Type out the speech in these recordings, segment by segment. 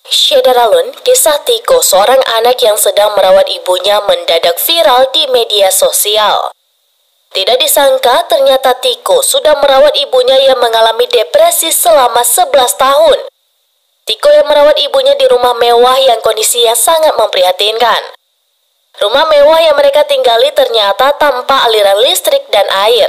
Syedaralun, kisah Tiko, seorang anak yang sedang merawat ibunya, mendadak viral di media sosial. Tidak disangka ternyata Tiko sudah merawat ibunya yang mengalami depresi selama 11 tahun. Tiko yang merawat ibunya di rumah mewah yang kondisinya sangat memprihatinkan. Rumah mewah yang mereka tinggali ternyata tanpa aliran listrik dan air.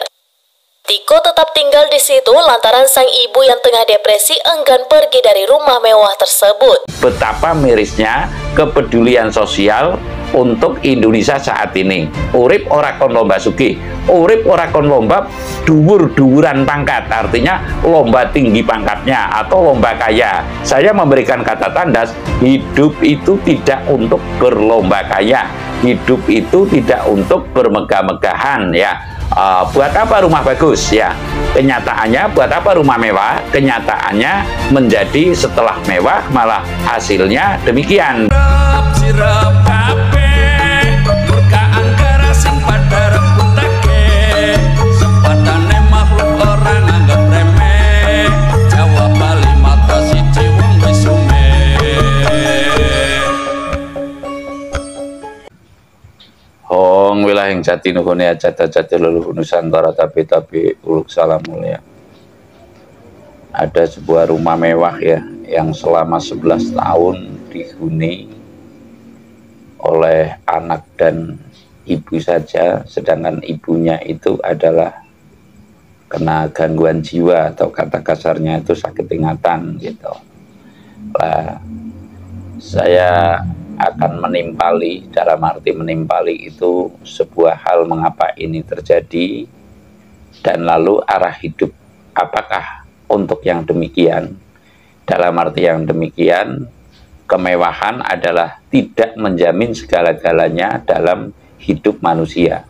Tiko tetap tinggal di situ lantaran sang ibu yang tengah depresi enggan pergi dari rumah mewah tersebut. Betapa mirisnya kepedulian sosial untuk Indonesia saat ini. Urip ora kon lomba sugih, urip ora kon lomba dhuwur-dhuwuran pangkat, artinya lomba tinggi pangkatnya atau lomba kaya. Saya memberikan kata tandas, hidup itu tidak untuk berlomba kaya, hidup itu tidak untuk bermegah-megahan ya. Buat apa rumah bagus ya? Kenyataannya buat apa rumah mewah? Kenyataannya menjadi setelah mewah malah hasilnya demikian. Wilayah jati nuhune jati leluhur Nusantara tapi uluk salam mulia. Ada sebuah rumah mewah ya yang selama 11 tahun dihuni oleh anak dan ibu saja, sedangkan ibunya itu adalah kena gangguan jiwa atau kata kasarnya itu sakit ingatan gitu. Lah saya akan menimpali, dalam arti menimpali itu sebuah hal mengapa ini terjadi dan lalu arah hidup apakah untuk yang demikian. Dalam arti yang demikian, kemewahan adalah tidak menjamin segala-galanya dalam hidup manusia.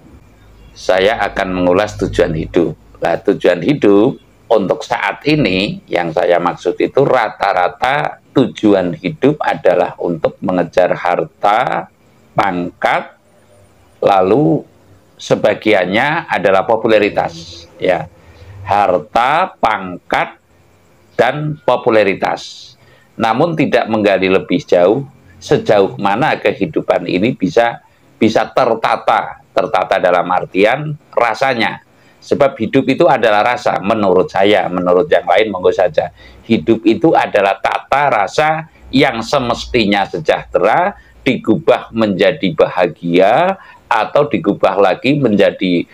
Saya akan mengulas tujuan hidup. Nah, tujuan hidup untuk saat ini yang saya maksud itu rata-rata tujuan hidup adalah untuk mengejar harta, pangkat, lalu sebagiannya adalah popularitas ya. Harta, pangkat, dan popularitas. Namun tidak menggali lebih jauh sejauh mana kehidupan ini bisa tertata dalam artian rasanya. Sebab hidup itu adalah rasa, menurut saya, menurut yang lain monggo saja. Hidup itu adalah tata rasa yang semestinya sejahtera, digubah menjadi bahagia, atau digubah lagi menjadi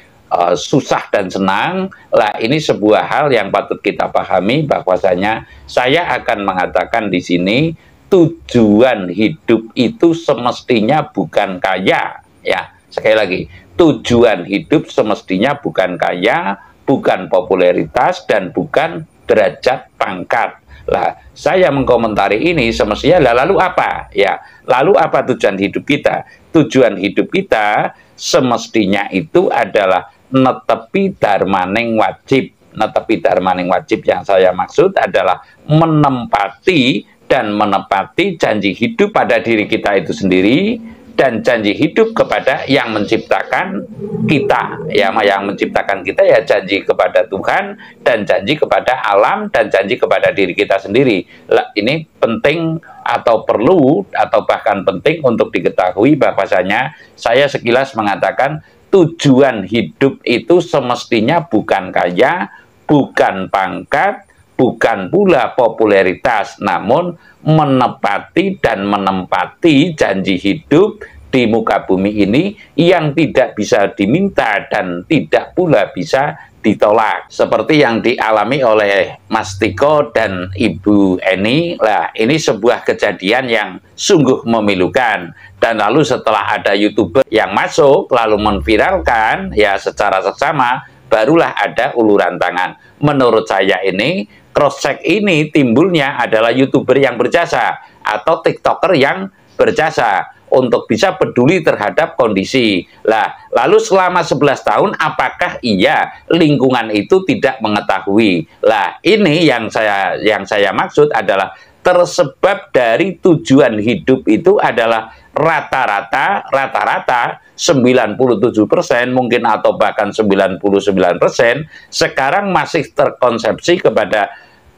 susah dan senang. Lah ini sebuah hal yang patut kita pahami bahwasanya saya akan mengatakan di sini tujuan hidup itu semestinya bukan kaya ya. Sekali lagi, tujuan hidup semestinya bukan kaya, bukan popularitas, dan bukan derajat pangkat. Lah, saya mengkomentari ini semestinya, lalu apa? Ya, lalu apa tujuan hidup kita? Tujuan hidup kita semestinya itu adalah netepi darmaning wajib. Netepi darmaning wajib yang saya maksud adalah menempati dan menepati janji hidup pada diri kita itu sendiri, dan janji hidup kepada yang menciptakan kita ya, yang menciptakan kita ya janji kepada Tuhan dan janji kepada alam dan janji kepada diri kita sendiri. Ini penting atau perlu atau bahkan penting untuk diketahui bahwasanya saya sekilas mengatakan tujuan hidup itu semestinya bukan kaya, bukan pangkat, bukan pula popularitas, namun menepati dan menempati janji hidup di muka bumi ini yang tidak bisa diminta dan tidak pula bisa ditolak. Seperti yang dialami oleh Mas Tiko dan Ibu Eni, lah ini sebuah kejadian yang sungguh memilukan. Dan lalu setelah ada YouTuber yang masuk lalu menviralkan ya secara seksama, barulah ada uluran tangan. Menurut saya ini cross check ini timbulnya adalah YouTuber yang berjasa atau TikToker yang berjasa untuk bisa peduli terhadap kondisi. Lah, lalu selama 11 tahun apakah iya lingkungan itu tidak mengetahui? Lah, ini yang saya maksud adalah tersebab dari tujuan hidup itu adalah rata-rata 97% mungkin atau bahkan 99% sekarang masih terkonsepsi kepada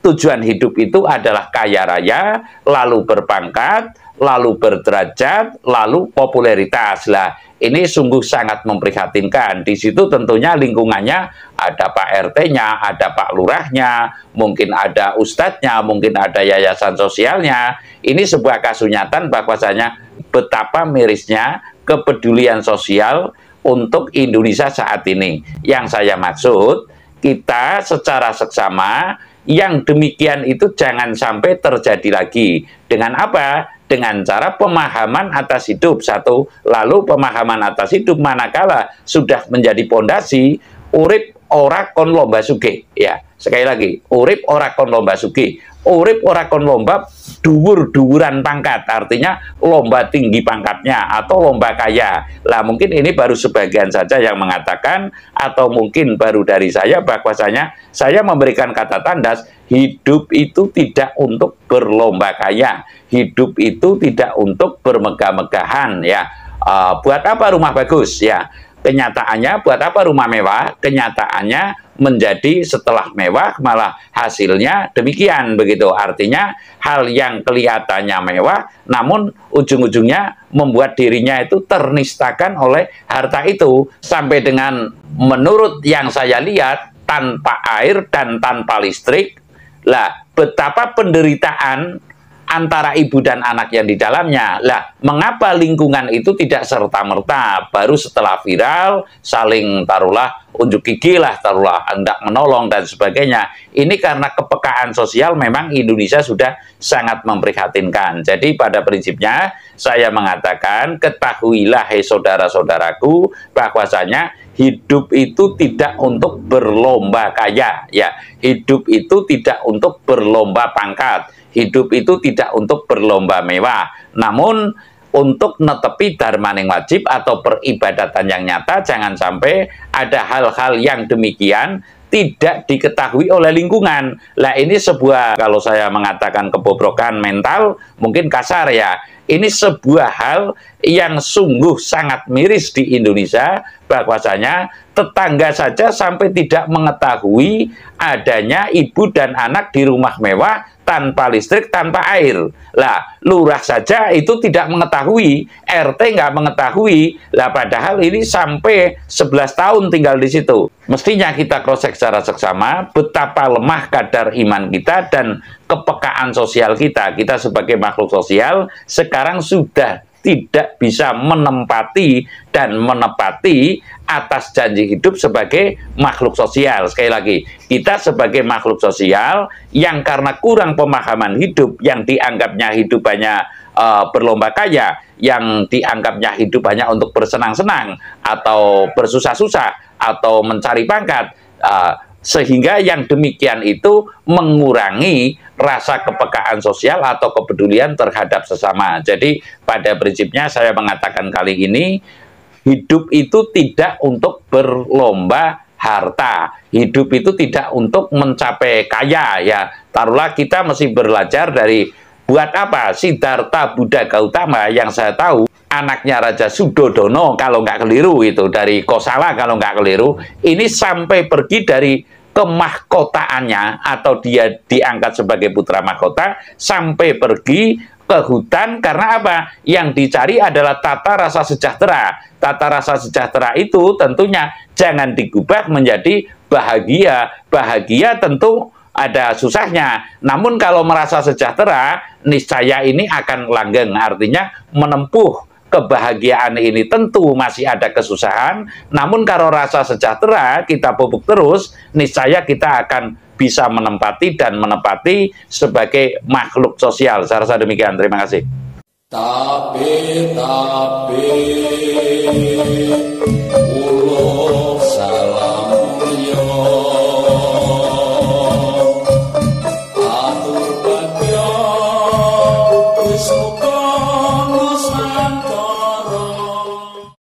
tujuan hidup itu adalah kaya raya, lalu berpangkat, lalu berderajat, lalu popularitas. Lah, ini sungguh sangat memprihatinkan. Di situ tentunya lingkungannya ada Pak RT-nya, ada Pak Lurahnya, mungkin ada ustadznya, mungkin ada yayasan sosialnya. Ini sebuah kasunyatan bahwasanya betapa mirisnya kepedulian sosial untuk Indonesia saat ini. Yang saya maksud, kita secara seksama yang demikian itu jangan sampai terjadi lagi. Dengan apa? Dengan cara pemahaman atas hidup satu, lalu pemahaman atas hidup manakala sudah menjadi pondasi, urip ora kon lomba sugih. Ya, sekali lagi, urip ora kon lomba sugih. Urip ora kon lomba dhuwur-dhuwuran pangkat, artinya lomba tinggi pangkatnya atau lomba kaya. Lah mungkin ini baru sebagian saja yang mengatakan, atau mungkin baru dari saya, bahwasanya saya memberikan kata tandas, hidup itu tidak untuk berlomba kaya, hidup itu tidak untuk bermegah-megahan. Ya, buat apa rumah bagus? Ya, kenyataannya buat apa rumah mewah? Kenyataannya menjadi setelah mewah malah hasilnya demikian, begitu. Artinya hal yang kelihatannya mewah namun ujung-ujungnya membuat dirinya itu ternistakan oleh harta itu, sampai dengan menurut yang saya lihat tanpa air dan tanpa listrik. Lah, betapa penderitaan antara ibu dan anak yang di dalamnya. Lah, mengapa lingkungan itu tidak serta-merta baru setelah viral saling taruhlah unjuk gigi lah, taruhlah hendak menolong dan sebagainya. Ini karena kepekaan sosial memang Indonesia sudah sangat memprihatinkan. Jadi pada prinsipnya saya mengatakan, ketahuilah hei saudara-saudaraku, bahwasanya hidup itu tidak untuk berlomba kaya, ya. Hidup itu tidak untuk berlomba pangkat. Hidup itu tidak untuk berlomba mewah, namun untuk netepi darmaning wajib atau peribadatan yang nyata. Jangan sampai ada hal-hal yang demikian tidak diketahui oleh lingkungan. Lah, ini sebuah, kalau saya mengatakan kebobrokan mental, mungkin kasar ya. Ini sebuah hal yang sungguh sangat miris di Indonesia, bahwasanya tetangga saja sampai tidak mengetahui adanya ibu dan anak di rumah mewah tanpa listrik, tanpa air. Lah, lurah saja itu tidak mengetahui, RT nggak mengetahui. Lah, padahal ini sampai 11 tahun tinggal di situ. Mestinya kita cross-check secara seksama betapa lemah kadar iman kita dan kepekaan sosial kita. Kita sebagai makhluk sosial sekarang sudah tidak bisa menempati dan menepati atas janji hidup sebagai makhluk sosial. Sekali lagi, kita sebagai makhluk sosial yang karena kurang pemahaman hidup, yang dianggapnya hidup hanya berlomba kaya, yang dianggapnya hidup hanya untuk bersenang-senang atau bersusah-susah atau mencari pangkat, sehingga yang demikian itu mengurangi rasa kepekaan sosial atau kepedulian terhadap sesama. Jadi pada prinsipnya saya mengatakan kali ini, hidup itu tidak untuk berlomba harta, hidup itu tidak untuk mencapai kaya. Ya, taruhlah kita mesti belajar dari, buat apa Siddhartha Buddha Gautama yang saya tahu anaknya Raja Sudodono kalau nggak keliru, itu dari Kosala kalau nggak keliru, ini sampai pergi dari kemahkotaannya atau dia diangkat sebagai putra mahkota, sampai pergi ke hutan. Karena apa? Yang dicari adalah tata rasa sejahtera. Tata rasa sejahtera itu tentunya jangan digubah menjadi bahagia. Bahagia tentu ada susahnya. Namun kalau merasa sejahtera, niscaya ini akan langgeng. Artinya menempuh kebahagiaan ini tentu masih ada kesusahan, namun kalau rasa sejahtera kita pupuk terus, niscaya kita akan bisa menempati dan menepati sebagai makhluk sosial. Saya rasa demikian. Terima kasih. Tapi